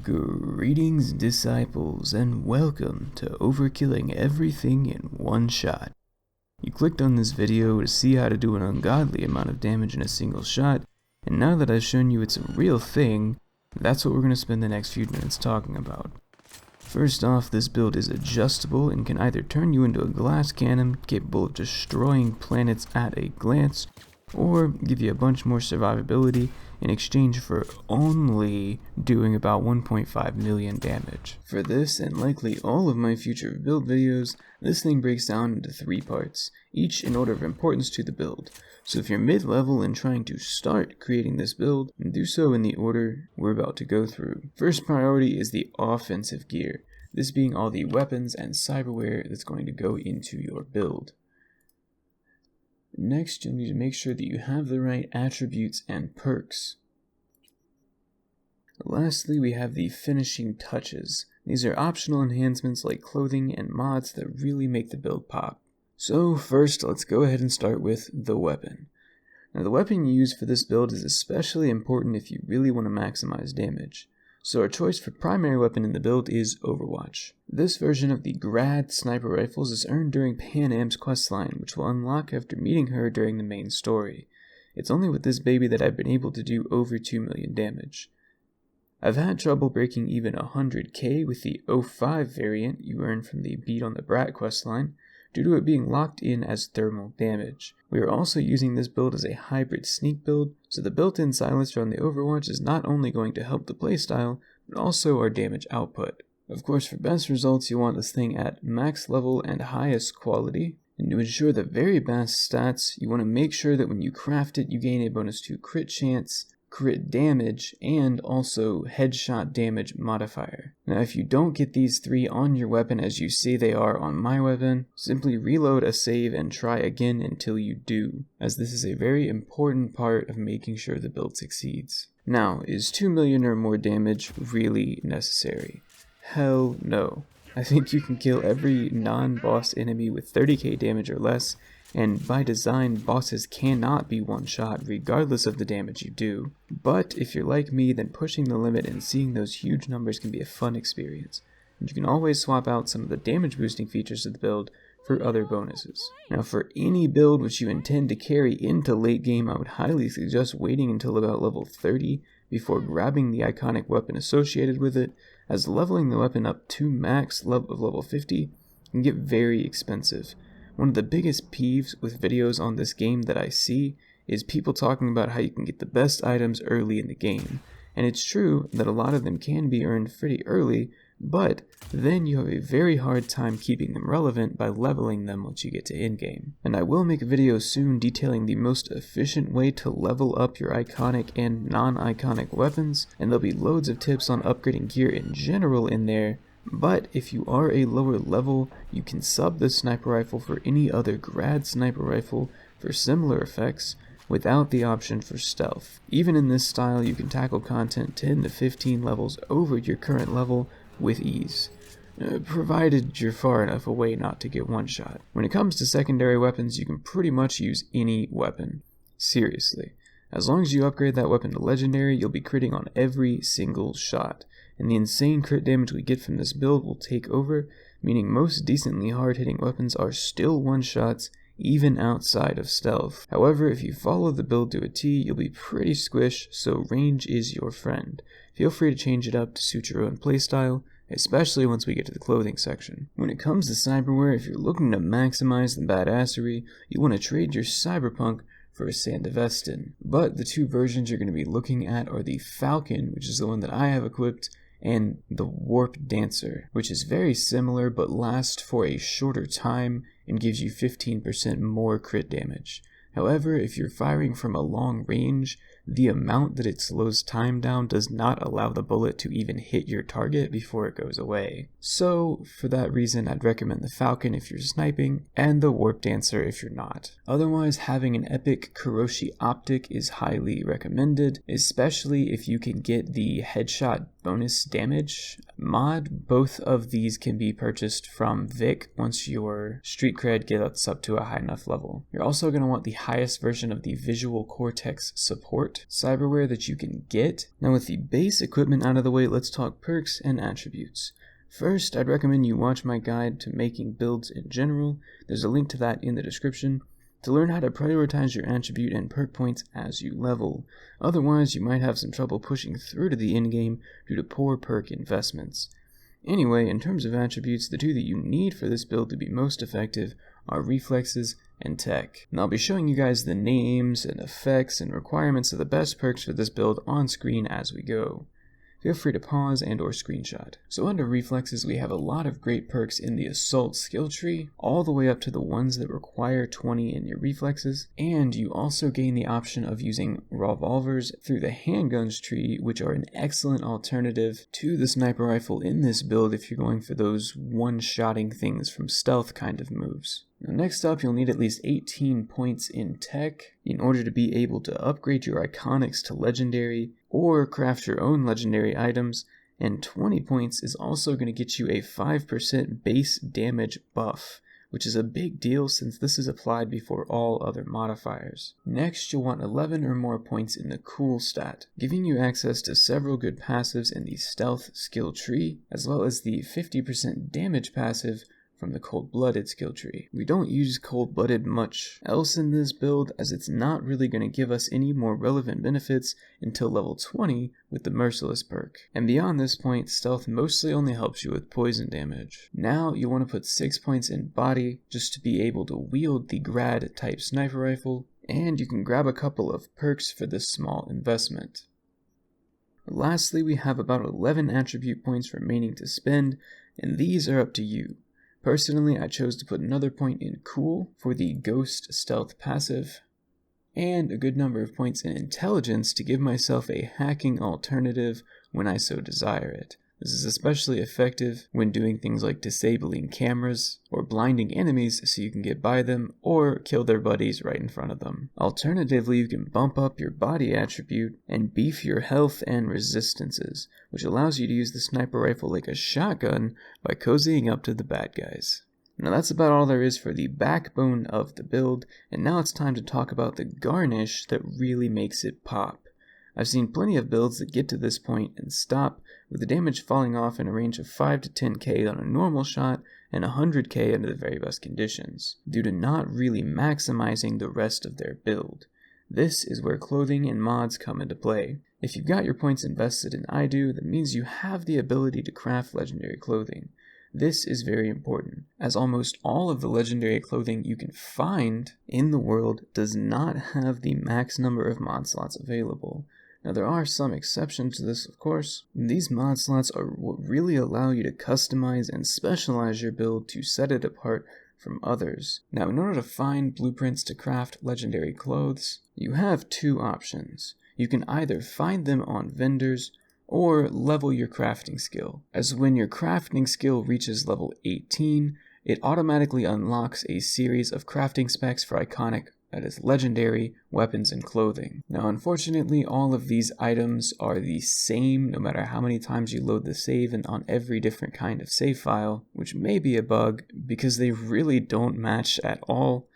Greetings, disciples, and welcome to Overkilling Everything in One Shot. You clicked on this video to see how to do an ungodly amount of damage in a single shot, and now that I've shown you it's a real thing, that's what we're going to spend the next few minutes talking about. First off, this build is adjustable and can either turn you into a glass cannon capable of destroying planets at a glance, or give you a bunch more survivability in exchange for only doing about 1.5 million damage. For this, and likely all of my future build videos, this thing breaks down into 3 parts, each in order of importance to the build. So if you're mid-level and trying to start creating this build, do so in the order we're about to go through. First priority is the offensive gear, this being all the weapons and cyberware that's going to go into your build. Next, you'll need to make sure that you have the right attributes and perks. Lastly, we have the finishing touches. These are optional enhancements like clothing and mods that really make the build pop. So first, let's go ahead and start with the weapon. Now the weapon you use for this build is especially important if you really want to maximize damage. So our choice for primary weapon in the build is Overwatch. This version of the Grad sniper rifles is earned during Pan Am's questline, which will unlock after meeting her during the main story. It's only with this baby that I've been able to do over 2 million damage. I've had trouble breaking even 100k with the 05 variant you earn from the Beat on the Brat questline, due to it being locked in as thermal damage. We are also using this build as a hybrid sneak build, so the built-in silencer on the Overwatch is not only going to help the playstyle, but also our damage output. Of course, for best results you want this thing at max level and highest quality, and to ensure the very best stats, you want to make sure that when you craft it you gain a bonus to crit chance, crit damage, and also headshot damage modifier. Now if you don't get these 3 on your weapon as you say they are on my weapon, simply reload a save and try again until you do, as this is a very important part of making sure the build succeeds. Now, is 2 million or more damage really necessary? Hell no. I think you can kill every non-boss enemy with 30k damage or less, and by design, bosses cannot be one shot regardless of the damage you do. But if you're like me, then pushing the limit and seeing those huge numbers can be a fun experience, and you can always swap out some of the damage boosting features of the build for other bonuses. Now for any build which you intend to carry into late game, I would highly suggest waiting until about level 30 before grabbing the iconic weapon associated with it, as leveling the weapon up to max level of level 50 can get very expensive. One of the biggest peeves with videos on this game that I see is people talking about how you can get the best items early in the game. And it's true that a lot of them can be earned pretty early, but then you have a very hard time keeping them relevant by leveling them once you get to in-game. And I will make a video soon detailing the most efficient way to level up your iconic and non-iconic weapons, and there'll be loads of tips on upgrading gear in general in there. But if you are a lower level, you can sub the sniper rifle for any other grad sniper rifle for similar effects without the option for stealth. Even in this style, you can tackle content 10 to 15 levels over your current level with ease, provided you're far enough away not to get one shot. When it comes to secondary weapons, you can pretty much use any weapon. Seriously. As long as you upgrade that weapon to legendary, you'll be critting on every single shot. And the insane crit damage we get from this build will take over, meaning most decently hard-hitting weapons are still one-shots even outside of stealth. However, if you follow the build to a T, you'll be pretty squish, so range is your friend. Feel free to change it up to suit your own playstyle, especially once we get to the clothing section. When it comes to cyberware, if you're looking to maximize the badassery, you want to trade your Cyberpunk for a Sandavestin. But the 2 versions you're going to be looking at are the Falcon, which is the one that I have equipped, and the Warp Dancer, which is very similar but lasts for a shorter time and gives you 15% more crit damage. However, if you're firing from a long range, the amount that it slows time down does not allow the bullet to even hit your target before it goes away. So, for that reason, I'd recommend the Falcon if you're sniping, and the Warp Dancer if you're not. Otherwise, having an epic Kuroshi optic is highly recommended, especially if you can get the headshot bonus damage mod. Both of these can be purchased from Vic once your street cred gets up to a high enough level. You're also going to want the highest version of the visual cortex support cyberware that you can get. Now with the base equipment out of the way, let's talk perks and attributes. First, I'd recommend you watch my guide to making builds in general. There's a link to that in the description to learn how to prioritize your attribute and perk points as you level. Otherwise, you might have some trouble pushing through to the endgame due to poor perk investments. Anyway, in terms of attributes, the two that you need for this build to be most effective are reflexes and tech. And I'll be showing you guys the names and effects and requirements of the best perks for this build on screen as we go. Feel free to pause and or screenshot. So under reflexes, we have a lot of great perks in the assault skill tree, all the way up to the ones that require 20 in your reflexes, and you also gain the option of using revolvers through the handguns tree, which are an excellent alternative to the sniper rifle in this build if you're going for those one-shotting things from stealth kind of moves. Now next up, you'll need at least 18 points in tech in order to be able to upgrade your iconics to legendary or craft your own legendary items, and 20 points is also going to get you a 5% base damage buff, which is a big deal since this is applied before all other modifiers. Next, you'll want 11 or more points in the cool stat, giving you access to several good passives in the stealth skill tree, as well as the 50% damage passive from the cold-blooded skill tree. We don't use cold-blooded much else in this build, as it's not really going to give us any more relevant benefits until level 20 with the merciless perk. And beyond this point, stealth mostly only helps you with poison damage. Now you want to put 6 points in body just to be able to wield the grad type sniper rifle, and you can grab a couple of perks for this small investment. Lastly, we have about 11 attribute points remaining to spend, and these are up to you. Personally, I chose to put another point in Cool for the Ghost Stealth passive, and a good number of points in Intelligence to give myself a hacking alternative when I so desire it. This is especially effective when doing things like disabling cameras or blinding enemies so you can get by them or kill their buddies right in front of them. Alternatively, you can bump up your body attribute and beef your health and resistances, which allows you to use the sniper rifle like a shotgun by cozying up to the bad guys. Now that's about all there is for the backbone of the build, and now it's time to talk about the garnish that really makes it pop. I've seen plenty of builds that get to this point and stop, with the damage falling off in a range of 5 to 10k on a normal shot and 100k under the very best conditions, due to not really maximizing the rest of their build. This is where clothing and mods come into play. If you've got your points invested in I do, that means you have the ability to craft legendary clothing. This is very important, as almost all of the legendary clothing you can find in the world does not have the max number of mod slots available. Now there are some exceptions to this, of course. These mod slots are what really allow you to customize and specialize your build to set it apart from others. Now in order to find blueprints to craft legendary clothes, you have two options. You can either find them on vendors or level your crafting skill, as when your crafting skill reaches level 18, it automatically unlocks a series of crafting specs for iconic, that is legendary, weapons and clothing. Now unfortunately, all of these items are the same no matter how many times you load the save and on every different kind of save file, which may be a bug because they really don't match at all,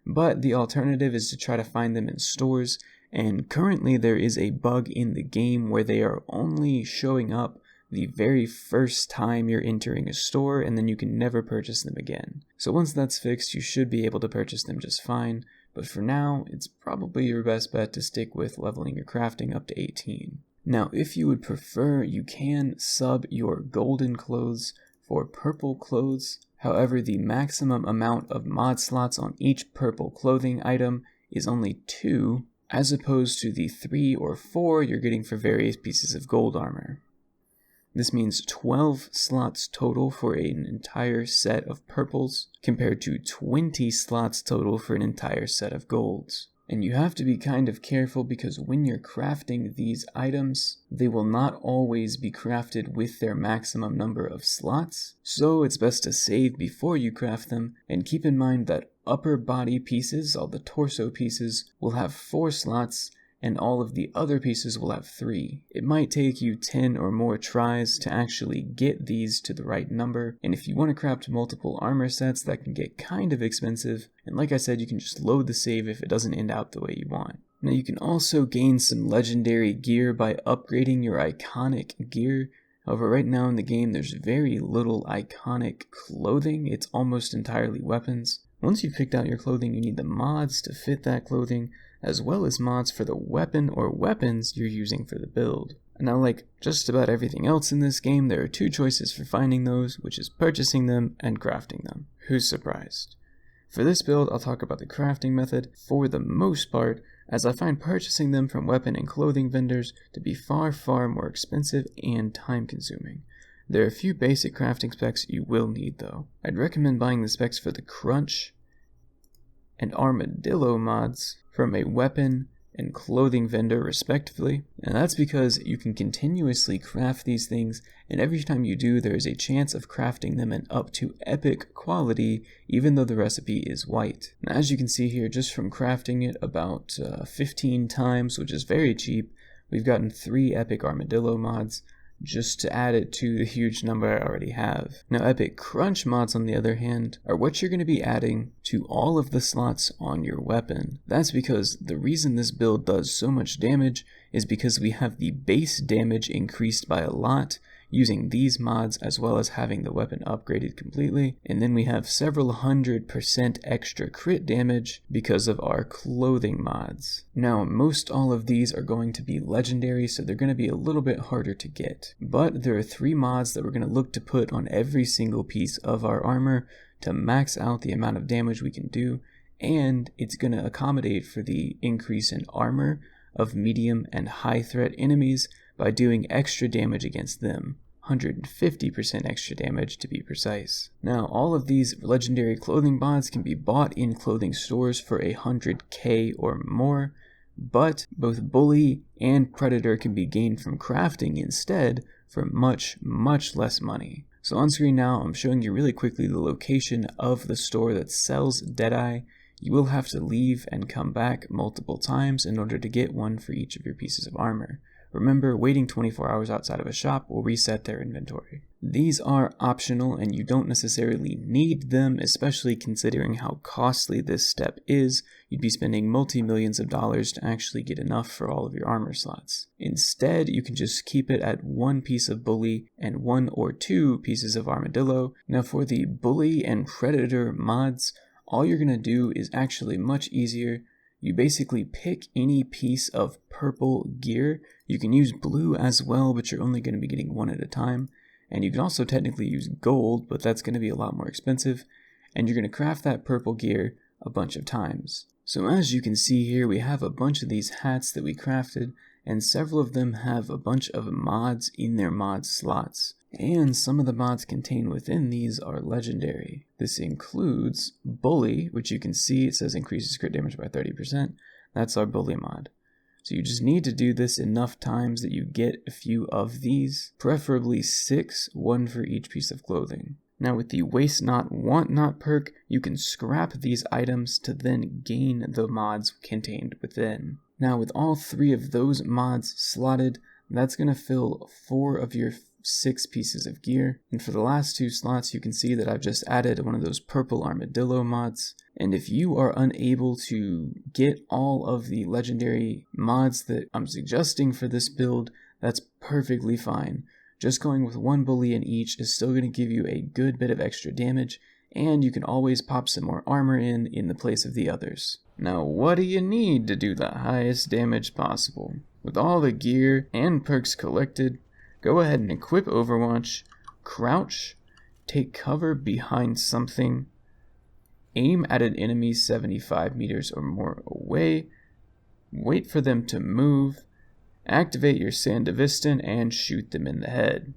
but the alternative is to try to find them in stores, and currently there is a bug in the game where they are only showing up the very first time you're entering a store, and then you can never purchase them again. So once that's fixed, you should be able to purchase them just fine, but for now, it's probably your best bet to stick with leveling your crafting up to 18. Now, if you would prefer, you can sub your golden clothes for purple clothes. However, the maximum amount of mod slots on each purple clothing item is only 2, as opposed to the 3 or 4 you're getting for various pieces of gold armor. This means 12 slots total for an entire set of purples, compared to 20 slots total for an entire set of golds. And you have to be kind of careful because when you're crafting these items, they will not always be crafted with their maximum number of slots, so it's best to save before you craft them, and keep in mind that upper body pieces, all the torso pieces, will have 4 slots, and all of the other pieces will have 3. It might take you 10 or more tries to actually get these to the right number, and if you want to craft multiple armor sets, that can get kind of expensive, and like I said, you can just load the save if it doesn't end out the way you want. Now you can also gain some legendary gear by upgrading your iconic gear. However, right now in the game there's very little iconic clothing, it's almost entirely weapons. Once you've picked out your clothing, you need the mods to fit that clothing, as well as mods for the weapon or weapons you're using for the build. Now, like just about everything else in this game, there are 2 choices for finding those, which is purchasing them and crafting them. Who's surprised? For this build, I'll talk about the crafting method for the most part, as I find purchasing them from weapon and clothing vendors to be far more expensive and time consuming. There are a few basic crafting specs you will need though. I'd recommend buying the specs for the Crunch and Armadillo mods from a weapon and clothing vendor respectively, and that's because you can continuously craft these things, and every time you do there is a chance of crafting them in up to epic quality even though the recipe is white. Now, as you can see here, just from crafting it about 15 times, which is very cheap, we've gotten 3 epic Armadillo mods, just to add it to the huge number I already have. Now epic crunch mods on the other hand are what you're going to be adding to all of the slots on your weapon. That's because the reason this build does so much damage is because we have the base damage increased by a lot using these mods, as well as having the weapon upgraded completely, and then we have several 100% extra crit damage because of our clothing mods. Now most all of these are going to be legendary, so they're going to be a little bit harder to get, but there are 3 mods that we're going to look to put on every single piece of our armor to max out the amount of damage we can do, and it's going to accommodate for the increase in armor of medium and high threat enemies by doing extra damage against them, 150% extra damage to be precise. Now all of these legendary clothing mods can be bought in clothing stores for 100k or more, but both Bully and Predator can be gained from crafting instead for much less money. So on screen now I'm showing you really quickly the location of the store that sells Deadeye. You will have to leave and come back multiple times in order to get one for each of your pieces of armor. Remember, waiting 24 hours outside of a shop will reset their inventory. These are optional and you don't necessarily need them, especially considering how costly this step is. You'd be spending multi-millions of dollars to actually get enough for all of your armor slots. Instead, you can just keep it at 1 piece of Bully and 1 or 2 pieces of Armadillo. Now for the Bully and Predator mods, all you're going to do is actually much easier. You basically pick any piece of purple gear. You can use blue as well, but you're only going to be getting 1 at a time. And you can also technically use gold, but that's going to be a lot more expensive. And you're going to craft that purple gear a bunch of times. So as you can see here, we have a bunch of these hats that we crafted, and several of them have a bunch of mods in their mod slots. And some of the mods contained within these are legendary. This includes Bully, which you can see it says increases crit damage by 30%. That's our Bully mod. So you just need to do this enough times that you get a few of these, preferably 6, 1 for each piece of clothing. Now with the Waste Not, Want Not perk, you can scrap these items to then gain the mods contained within. Now with all 3 of those mods slotted, that's going to fill 4 of your 6 pieces of gear, and for the last 2 slots you can see that I've just added one of those purple Armadillo mods. And if you are unable to get all of the legendary mods that I'm suggesting for this build, that's perfectly fine. Just going with 1 Bully in each is still going to give you a good bit of extra damage, and you can always pop some more armor in the place of the others. Now what do you need to do the highest damage possible? With all the gear and perks collected, go ahead and equip Overwatch, crouch, take cover behind something, aim at an enemy 75 meters or more away, wait for them to move, activate your Sandevistan, and shoot them in the head.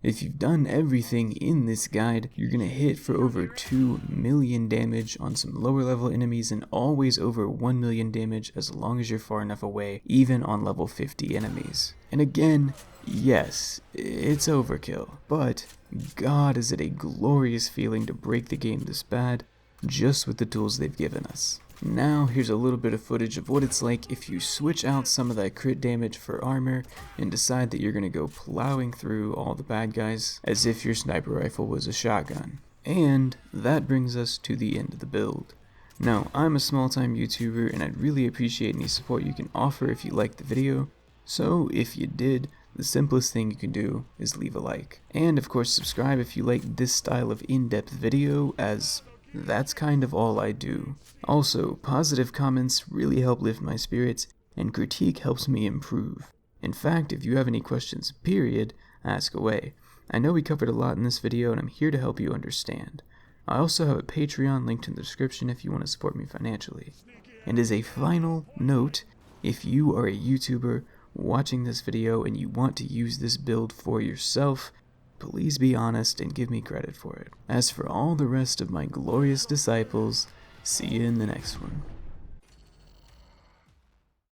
If you've done everything in this guide, you're going to hit for over 2 million damage on some lower level enemies and always over 1 million damage as long as you're far enough away, even on level 50 enemies. And again, yes, it's overkill, but God is it a glorious feeling to break the game this bad. just with the tools they've given us. Now here's a little bit of footage of what it's like if you switch out some of that crit damage for armor and decide that you're going to go plowing through all the bad guys as if your sniper rifle was a shotgun. And that brings us to the end of the build. Now, I'm a small-time YouTuber and I'd really appreciate any support you can offer if you liked the video. So if you did, the simplest thing you can do is leave a like. And of course subscribe if you like this style of in-depth video, as that's kind of all I do. Also, positive comments really help lift my spirits and critique helps me improve. In fact, if you have any questions, period, ask away. I know we covered a lot in this video and I'm here to help you understand. I also have a Patreon linked in the description if you want to support me financially. And as a final note, if you are a YouTuber watching this video and you want to use this build for yourself, please be honest and give me credit for it. As for all the rest of my glorious disciples, see you in the next one.